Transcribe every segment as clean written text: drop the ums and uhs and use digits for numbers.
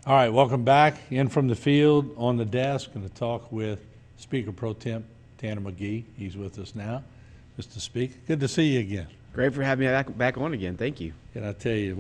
All right, welcome back. In from the field, on the desk, going to talk with Speaker Pro Temp Tanner Magee. He's with us now. Mr. Speaker, good to see you again. Great for having me back on again. Thank you. And I tell you,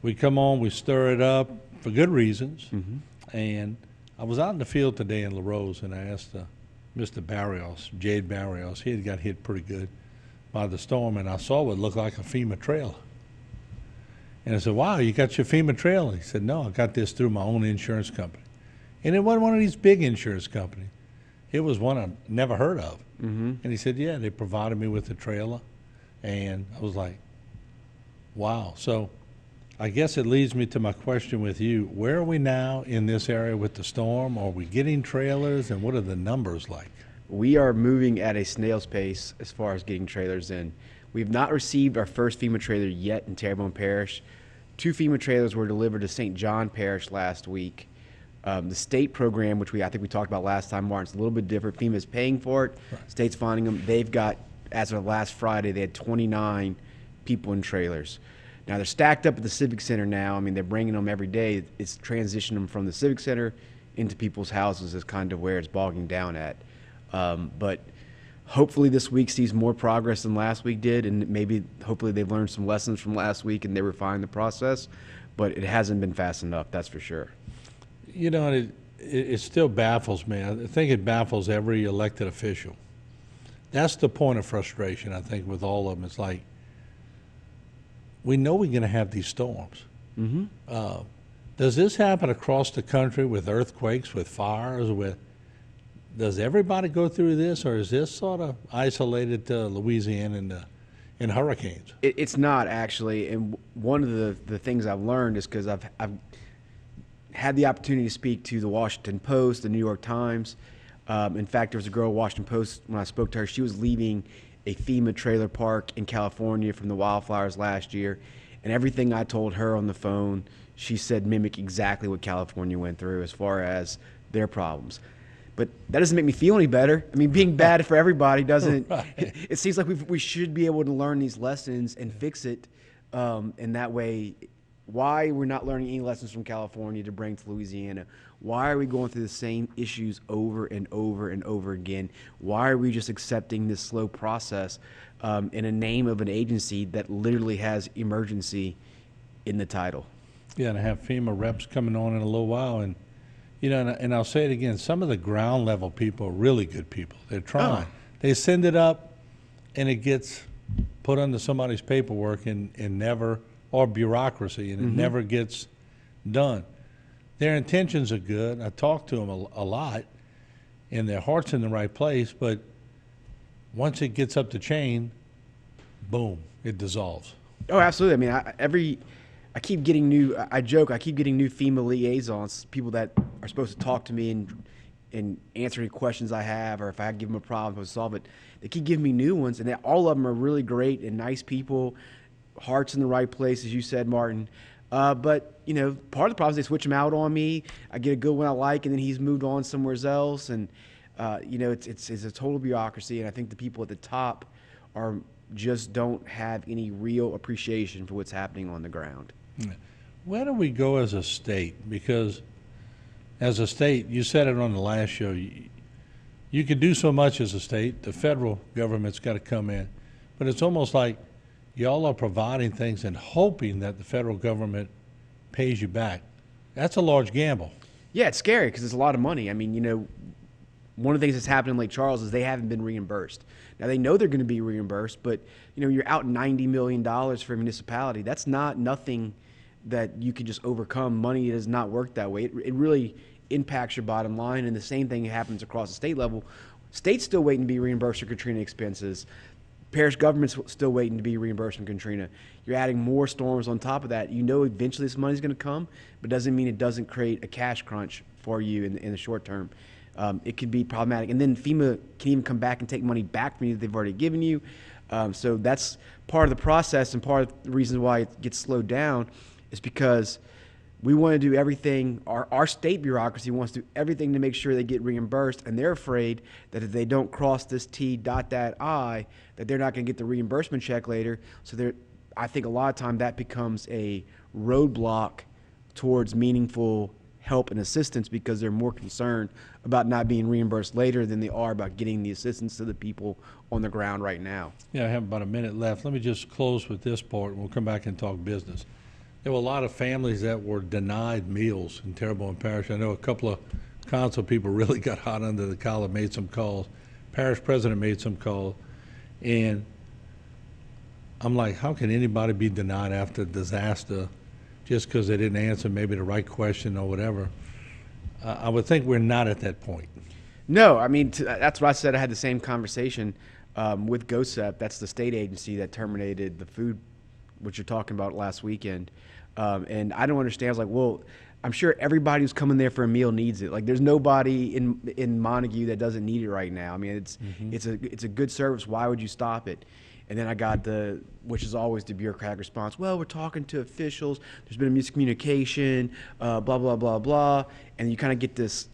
we come on, we stir it up for good reasons. And I was out in the field today in La Rose, and I asked Mr. Barrios, Jade Barrios, he had got hit pretty good by the storm, and I saw what looked like a FEMA trailer. And I said, wow, you got your FEMA trailer? He said, no, I got this through my own insurance company. And it wasn't one of these big insurance companies. It was one I never heard of. And he said, yeah, they provided me with the trailer. And I was like, wow. So I guess it leads me to my question with you. Where are we now in this area with the storm? Are we getting trailers, and what are the numbers like? We are moving at a snail's pace as far as getting trailers in. We've not received our first FEMA trailer yet in Terrebonne Parish. 2 FEMA trailers were delivered to St. John Parish last week. The state program, which I think we talked about last time, Martin, it's a little bit different. FEMA is paying for it. Right. State's funding them. They've got, as of last Friday, they had 29 people in trailers. Now, they're stacked up at the Civic Center now. I mean, they're bringing them every day. It's transitioning them from the Civic Center into people's houses is kind of where it's bogging down at. But hopefully this week sees more progress than last week did, and hopefully they've learned some lessons from last week and they refine the process. But it hasn't been fast enough, that's for sure. You know, it still baffles me. I think it baffles every elected official. That's the point of frustration, I think, with all of them. It's like, we know we're going to have these storms. Does this happen across the country with earthquakes, with fires, does everybody go through this, or is this sort of isolated to Louisiana and hurricanes? It's not, actually. And one of the things I've learned is because I've had the opportunity to speak to the Washington Post, the New York Times. In fact, there was a girl at Washington Post, when I spoke to her, she was leaving a FEMA trailer park in California from the wildfires last year. And everything I told her on the phone, she said mimic exactly what California went through as far as their problems. But that doesn't make me feel any better. I mean, being bad for everybody doesn't. Right. It seems like we should be able to learn these lessons and fix it. And that way, why we're not learning any lessons from California to bring to Louisiana? Why are we going through the same issues over and over and over again? Why are we just accepting this slow process in a name of an agency that literally has emergency in the title? Yeah, and I have FEMA reps coming on in a little while, and you know, and I'll say it again, some of the ground level people are really good people. They're trying. They send it up, and it gets put under somebody's paperwork and never, or bureaucracy, and it never gets done. Their intentions are good. I talk to them a lot, and their heart's in the right place, but once it gets up the chain, boom, it dissolves. Oh, absolutely. I mean, I keep getting new, I joke, I keep getting new FEMA liaisons, people that are supposed to talk to me and answer any questions I have, or if I give them a problem, to solve it. They keep giving me new ones, and all of them are really great and nice people, hearts in the right place, as you said, Martin. But, you know, part of the problem is they switch them out on me. I get a good one I like, and then he's moved on somewhere else. And, you know, it's a total bureaucracy, and I think the people at the top just don't have any real appreciation for what's happening on the ground. Where do we go as a state? Because as a state, you said it on the last show, you can do so much as a state. The federal government's got to come in. But it's almost like y'all are providing things and hoping that the federal government pays you back. That's a large gamble. Yeah, it's scary because it's a lot of money. I mean, you know, one of the things that's happened in Lake Charles is they haven't been reimbursed. Now, they know they're going to be reimbursed, but, you know, you're out $90 million for a municipality. That's not nothing that you can just overcome. Money does not work that way. It really impacts your bottom line, and the same thing happens across the state level. State's still waiting to be reimbursed for Katrina expenses. Parish government's still waiting to be reimbursed from Katrina. You're adding more storms on top of that. You know eventually this money's going to come, but doesn't mean it doesn't create a cash crunch for you in the short term. It could be problematic. And then FEMA can even come back and take money back from you that they've already given you. So that's part of the process, and part of the reason why it gets slowed down is because we want to do everything. Our state bureaucracy wants to do everything to make sure they get reimbursed, and they're afraid that if they don't cross this T, dot that I, that they're not going to get the reimbursement check later. So I think a lot of time that becomes a roadblock towards meaningful help and assistance because they're more concerned about not being reimbursed later than they are about getting the assistance to the people on the ground right now. Yeah, I have about a minute left. Let me just close with this part, and we'll come back and talk business. There were a lot of families that were denied meals in Terrebonne Parish. I know a couple of council people really got hot under the collar, made some calls. Parish president made some calls. And I'm like, how can anybody be denied after a disaster just because they didn't answer maybe the right question or whatever? I would think we're not at that point. No, I mean, that's what I said. I had the same conversation with GOSEP. That's the state agency that terminated the food, which you're talking about last weekend. And I don't understand. I was like, well, I'm sure everybody who's coming there for a meal needs it. Like, there's nobody in Montague that doesn't need it right now. I mean, it's a good service. Why would you stop it? And then I got which is always the bureaucratic response. Well, we're talking to officials. There's been a miscommunication, blah, blah, blah, blah. And you kind of get this,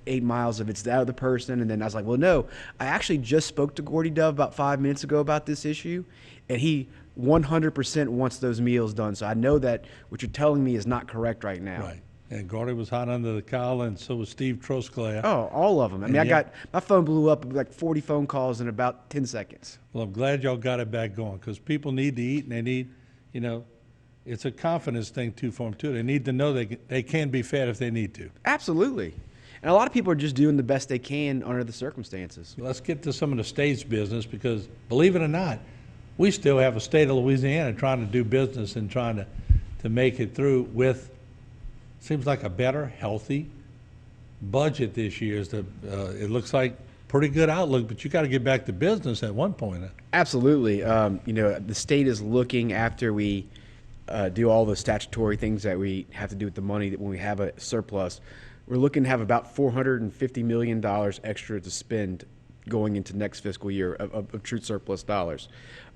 8 miles of it's the other person. And then I was like, well, no, I actually just spoke to Gordy Dove about 5 minutes ago about this issue. And he 100% wants those meals done. So I know that what you're telling me is not correct right now. Right. And Gordy was hot under the collar, and so was Steve Trosclair. Oh, all of them. I mean, my phone blew up with like 40 phone calls in about 10 seconds. Well, I'm glad y'all got it back going because people need to eat, and they need, it's a confidence thing too for them too. They need to know they can be fed if they need to. Absolutely. And a lot of people are just doing the best they can under the circumstances. Let's get to some of the state's business because, believe it or not, we still have a state of Louisiana trying to do business and trying to make it through with, seems like a better, healthy budget this year. It looks like pretty good outlook, but you got to get back to business at one point. Absolutely. The state is looking after we do all the statutory things that we have to do with the money that when we have a surplus. We're looking to have about $450 million extra to spend going into next fiscal year of true surplus dollars.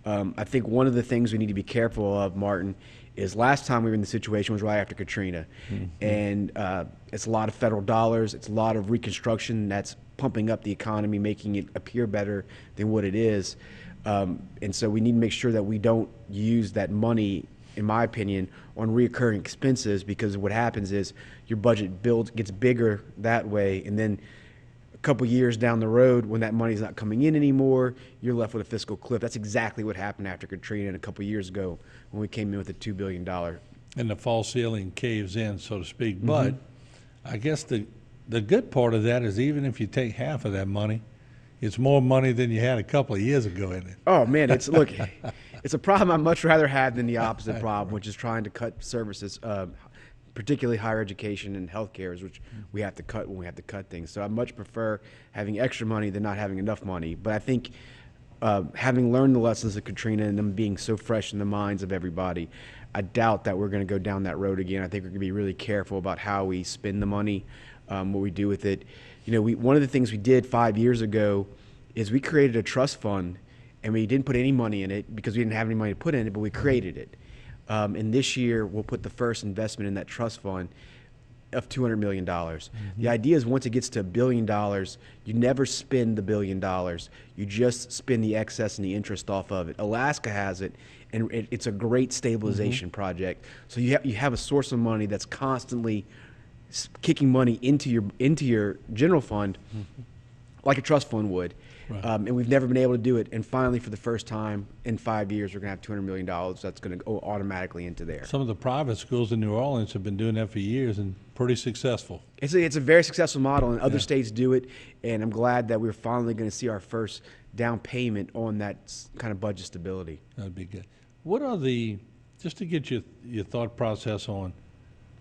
I think one of the things we need to be careful of, Martin, is last time we were in the situation was right after Katrina. Mm-hmm. And it's a lot of federal dollars. It's a lot of reconstruction that's pumping up the economy, making it appear better than what it is. And so we need to make sure that we don't use that money, in my opinion, on reoccurring expenses, because what happens is your budget gets bigger that way, and then a couple years down the road, when that money's not coming in anymore, you're left with a fiscal cliff. That's exactly what happened after Katrina and a couple years ago when we came in with a $2 billion. And the false ceiling caves in, so to speak. Mm-hmm. But I guess the good part of that is even if you take half of that money, it's more money than you had a couple of years ago in it. Oh, man, it's a problem I'd much rather have than the opposite problem, which is trying to cut services, particularly higher education and healthcare, which we have to cut when we have to cut things. So I much prefer having extra money than not having enough money. But I think having learned the lessons of Katrina and them being so fresh in the minds of everybody, I doubt that we're going to go down that road again. I think we're going to be really careful about how we spend the money, what we do with it. One of the things we did 5 years ago is we created a trust fund, and we didn't put any money in it because we didn't have any money to put in it, but we created it. And this year, we'll put the first investment in that trust fund of $200 million. Mm-hmm. The idea is once it gets to $1 billion, you never spend the $1 billion. You just spend the excess and the interest off of it. Alaska has it, and it's a great stabilization project. So you have a source of money that's constantly kicking money into your general fund, like a trust fund would. Right. And we've never been able to do it. And finally, for the first time in 5 years, we're going to have $200 million that's going to go automatically into there. Some of the private schools in New Orleans have been doing that for years and pretty successful. It's a very successful model, and other states do it. And I'm glad that we're finally going to see our first down payment on that kind of budget stability. That'd be good. What are just to get your thought process on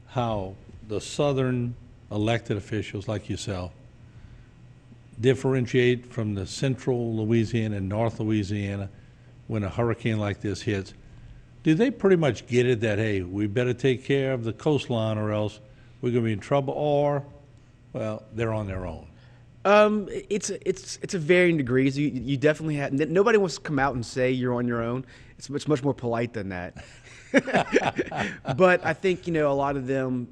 how the southern elected officials like yourself differentiate from the central Louisiana and North Louisiana when a hurricane like this hits? Do they pretty much get it that, hey, we better take care of the coastline or else we're going to be in trouble, or, well, they're on their own? It's a varying degrees. You definitely have, nobody wants to come out and say you're on your own. It's much more polite than that. But I think, a lot of them,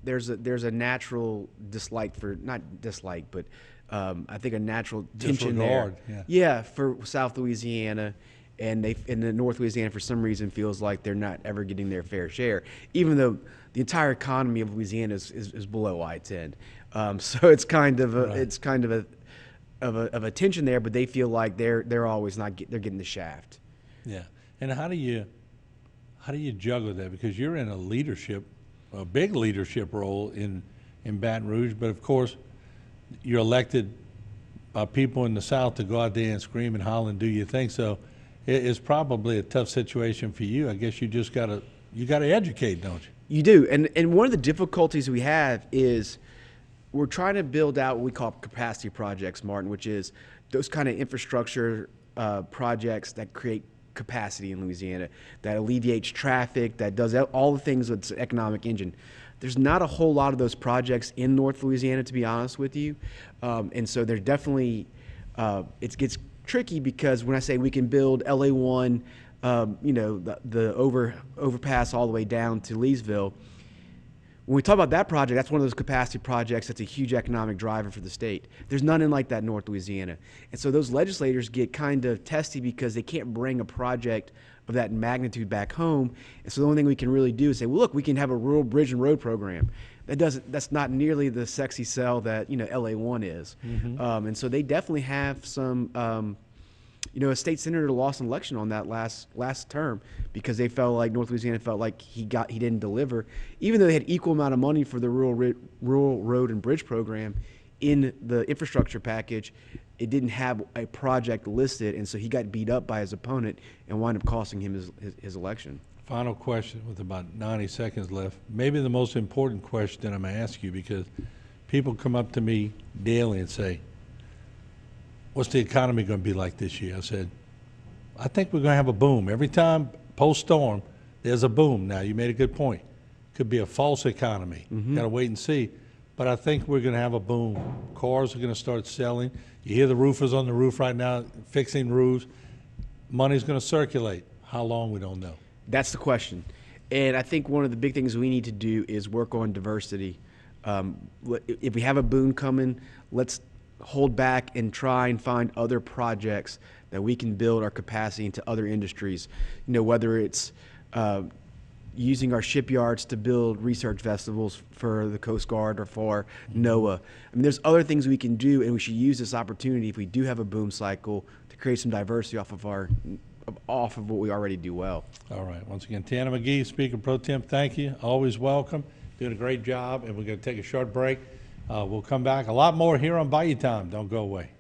there's a natural dislike for, not dislike, but I think a natural tension there. Yeah, for South Louisiana. and the North Louisiana for some reason feels like they're not ever getting their fair share, even though the entire economy of Louisiana is below I-10. So it's kind of a tension there, but they feel like they're always they're getting the shaft. Yeah. And how do you juggle that? Because you're in a big leadership role in Baton Rouge, but of course you're elected by people in the South to go out there and scream and holler and do your thing. So it's probably a tough situation for you. I guess you gotta educate, don't you? You do, and one of the difficulties we have is we're trying to build out what we call capacity projects, Martin, which is those kind of infrastructure projects that create capacity in Louisiana, that alleviates traffic, that does all the things with the economic engine. There's not a whole lot of those projects in North Louisiana, to be honest with you, and so they're definitely it gets tricky because when I say we can build LA1, the overpass all the way down to Leesville. When we talk about that project, that's one of those capacity projects that's a huge economic driver for the state. There's none in like that in North Louisiana. And so those legislators get kind of testy because they can't bring a project of that magnitude back home. And so the only thing we can really do is say, well, look, we can have a rural bridge and road program. That's not nearly the sexy sell that, LA1 is. Mm-hmm. And so they definitely have some, a state senator lost an election on that last term because they felt like North Louisiana felt like he didn't deliver, even though they had equal amount of money for the rural road and bridge program in the infrastructure package. It didn't have a project listed, and so he got beat up by his opponent and wound up costing him his election. Final question with about 90 seconds left. Maybe the most important question I'm going to ask you, because people come up to me daily and say, what's the economy going to be like this year? I said, I think we're going to have a boom. Every time post-storm, there's a boom. Now, you made a good point. Could be a false economy. Mm-hmm. Got to wait and see. But I think we're going to have a boom. Cars are going to start selling. You hear the roofers on the roof right now fixing roofs. Money's going to circulate. How long, we don't know. That's the question. And I think one of the big things we need to do is work on diversity. If we have a boom coming, let's hold back and try and find other projects that we can build our capacity into other industries. Whether it's using our shipyards to build research vessels for the Coast Guard or for NOAA. There's other things we can do, and we should use this opportunity if we do have a boom cycle to create some diversity off of what we already do well. All right. Once again, Tanner Magee, Speaker Pro Tem, thank you. Always welcome. Doing a great job, and we're going to take a short break. We'll come back. A lot more here on Bayou Time. Don't go away.